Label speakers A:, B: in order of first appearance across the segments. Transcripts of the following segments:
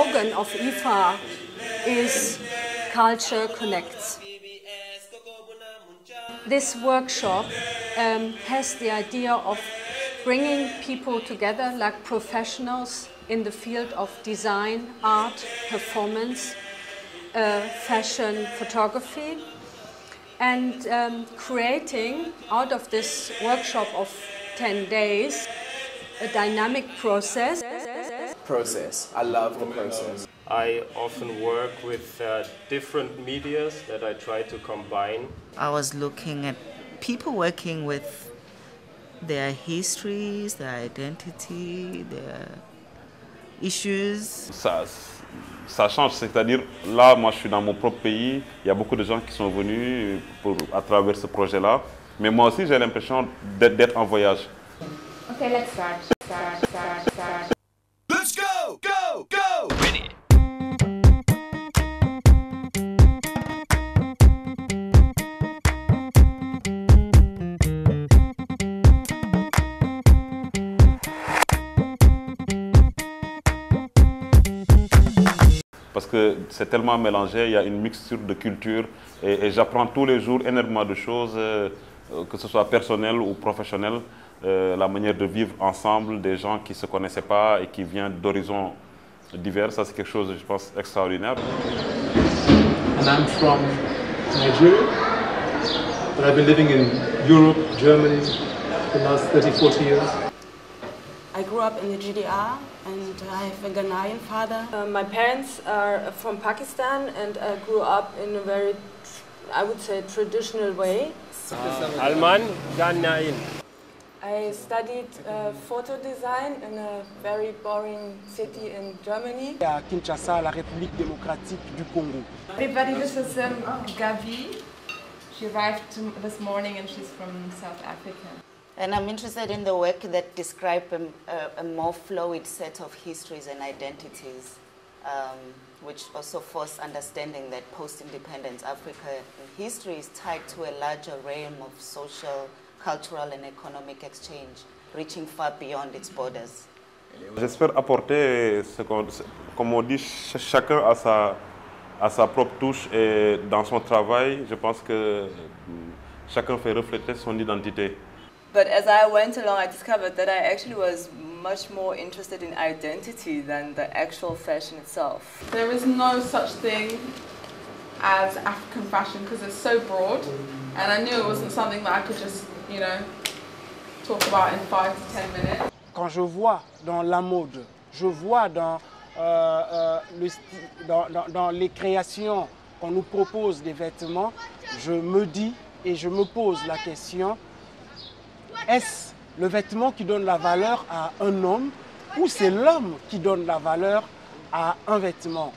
A: slogan of IFA is Culture Connects. This workshop has the idea of bringing people together like professionals in the field of design, art, performance, fashion, photography, and creating out of this workshop of 10 days a dynamic process.
B: I love the process.
C: I often work with different medias that I try to combine.
D: I was looking at people working with their histories, their identity, their issues.
E: Ça change, c'est-à-dire là, moi je suis dans mon propre pays, il y a beaucoup de gens qui sont venus à travers ce projet-là, mais moi aussi j'ai l'impression d'être en voyage.
F: Okay, let's start.
B: Let's go, go, go! Ready.
E: Parce que c'est tellement mélangé, il y a une mixture de cultures et j'apprends tous les jours énormément de choses, que ce soit personnel ou professionnel, la manière de vivre ensemble, des gens qui ne se connaissaient pas et qui viennent d'horizons divers, ça c'est quelque chose, je pense, extraordinaire.
G: And I'm from Nigeria, but I've been living in Europe, Germany for the last 30-40 years.
H: I grew up in the GDR and I have a Ghanaian father.
A: My parents are from Pakistan and I grew up in a very, I would say, traditional way.
C: Alman, Ghanaian.
A: I studied photo design in a very boring city in Germany.
I: À Kinshasa, la République démocratique du Congo.
F: Everybody, this is Gavi. She arrived this morning and she's from South Africa.
D: And I'm interested in the work that describe a more fluid set of histories and identities, which also force understanding that post-independence Africa in history is tied to a larger realm of social, cultural and economic exchange, reaching far beyond its borders.
E: J'espère apporter, comme on dit, chacun a sa propre touche et dans son travail, je pense que chacun fait refléter son identité.
J: But as I went along, I discovered that I actually was much more interested in identity than the actual fashion itself.
F: There is no such thing as African fashion because it's so broad, and I knew it wasn't something that I could just, you know, talk about in 5 to 10 minutes.
I: Quand je vois dans la mode, je vois dans les créations qu'on nous propose des vêtements, je me dis et je me pose la question, est-ce le vêtement qui donne la valeur à un homme ou c'est l'homme qui donne la valeur à un vêtement?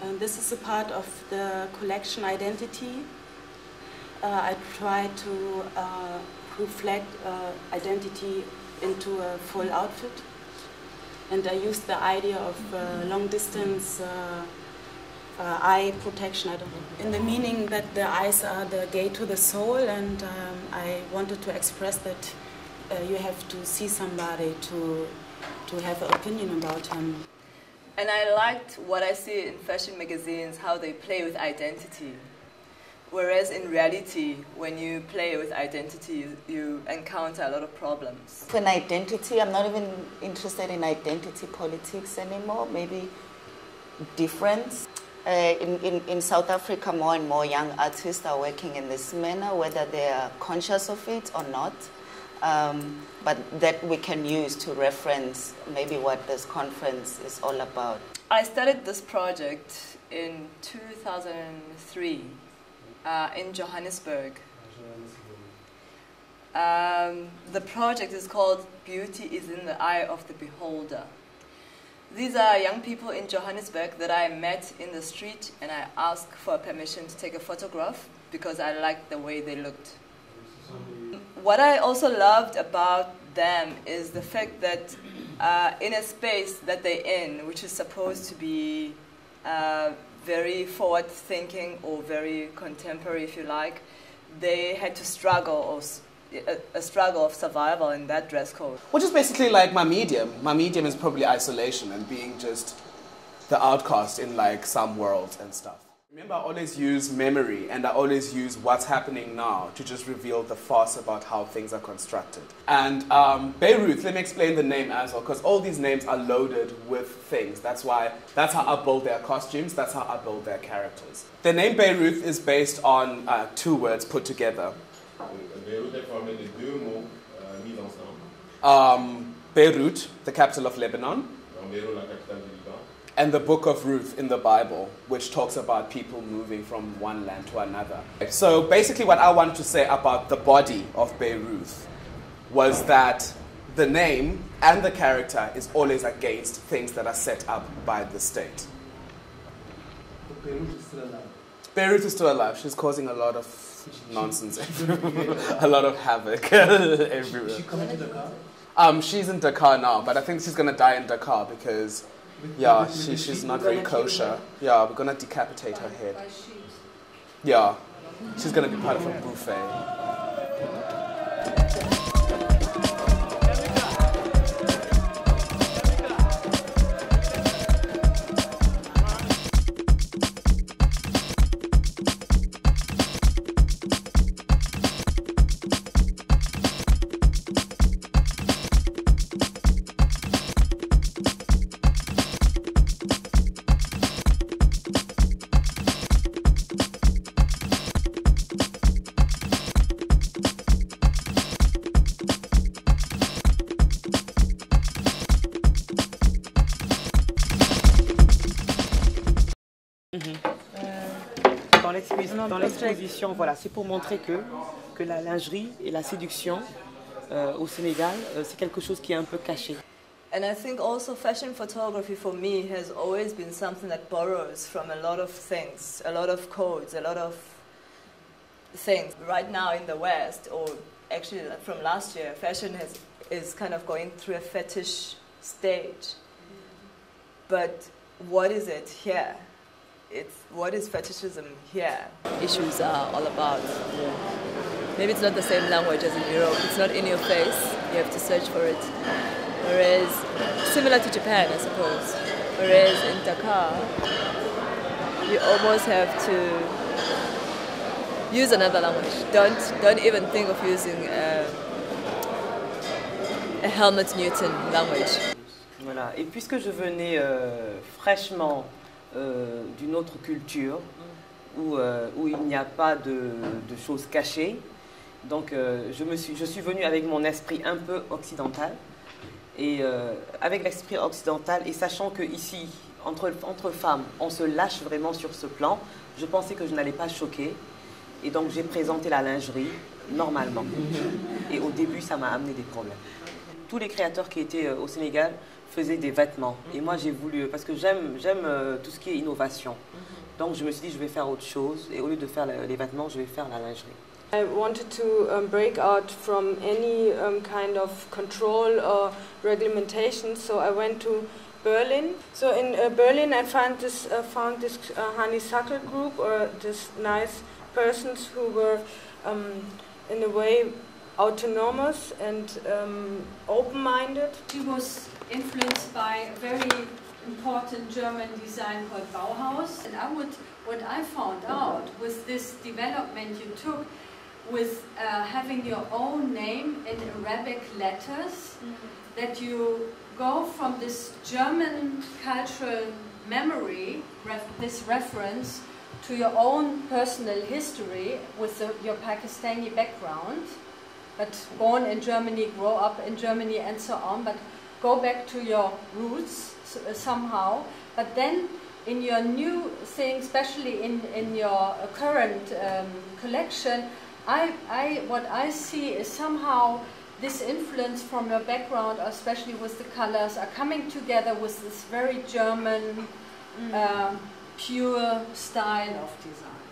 H: And this is a part of the collection identity. I try to reflect identity into a full outfit. And I use the idea of long distance eye protection, in the meaning that the eyes are the gate to the soul, and I wanted to express that you have to see somebody to have an opinion about him.
J: And I liked what I see in fashion magazines, how they play with identity. Whereas in reality, when you play with identity, you encounter a lot of problems.
D: For an identity, I'm not even interested in identity politics anymore, maybe difference. In South Africa, more and more young artists are working in this manner, whether they are conscious of it or not, but that we can use to reference maybe what this conference is all about.
J: I started this project in 2003 in Johannesburg. The project is called Beauty is in the Eye of the Beholder. These are young people in Johannesburg that I met in the street, and I asked for permission to take a photograph because I liked the way they looked. What I also loved about them is the fact that in a space that they're in, which is supposed to be very forward-thinking or very contemporary, if you like, they had to struggle, or a struggle of survival in that dress code.
B: Which is basically like my medium. My medium is probably isolation and being just the outcast in like some worlds and stuff. Remember, I always use memory and I always use what's happening now to just reveal the farce about how things are constructed. And Beirut, let me explain the name as well, because all these names are loaded with things. That's how I build their costumes, that's how I build their characters. The name Beirut is based on 2 words put together. Beirut, the capital of Lebanon. And the book of Ruth in the Bible, which talks about people moving from one land to another. So basically what I wanted to say about the body of Beirut was that the name and the character is always against things that are set up by the state.
G: Beirut is still alive.
B: Beirut is still alive. She's causing a lot of nonsense everywhere. A lot of havoc everywhere.
G: Is she coming to Dakar?
B: She's in Dakar now, but I think she's going to die in Dakar because... Yeah, she's not very kosher. Yeah, we're going to decapitate her head. Yeah, she's going to be part of a buffet.
K: Dans l'exposition, voilà, c'est pour montrer que la lingerie et la séduction au Sénégal, c'est quelque chose qui est un peu caché.
J: And I think also fashion photography for me has always been something that borrows from a lot of things, a lot of codes, a lot of things. Right now in the West, or actually from last year, fashion is kind of going through a fetish stage. But what is it here? What is fetishism here? Issues are all about. Maybe it's not the same language as in Europe. It's not in your face. You have to search for it. Whereas, similar to Japan, I suppose. Whereas in Dakar, you almost have to use another language. Don't even think of using a Helmut Newton language.
K: Voilà. Et puisque je venais fraîchement d'une autre culture où il n'y a pas de choses cachées. Donc je suis venue avec mon esprit un peu occidental et avec l'esprit occidental et sachant que ici entre femmes on se lâche vraiment sur ce plan, je pensais que je n'allais pas choquer et donc j'ai présenté la lingerie normalement et au début ça m'a amené des problèmes. Tous les créateurs qui étaient au Sénégal faisaient des vêtements. Et moi, j'ai voulu, parce que j'aime tout ce qui est innovation. Donc, je me suis dit, je vais faire autre chose. Et au lieu de faire les vêtements, je vais faire la lingerie.
A: I wanted to break out from any kind of control or regulation, so I went to Berlin. So in Berlin, I found this honeysuckle group, or this nice persons who were, in a way, autonomous and open-minded.
L: She was influenced by a very important German design called Bauhaus. And what I found out with this development you took with having your own name in Arabic letters, that you go from this German cultural memory, this reference, to your own personal history with your Pakistani background, but born in Germany, grow up in Germany and so on, but go back to your roots somehow. But then in your new thing, especially in your current collection, what I see is somehow this influence from your background, especially with the colors, are coming together with this very German, pure style of design.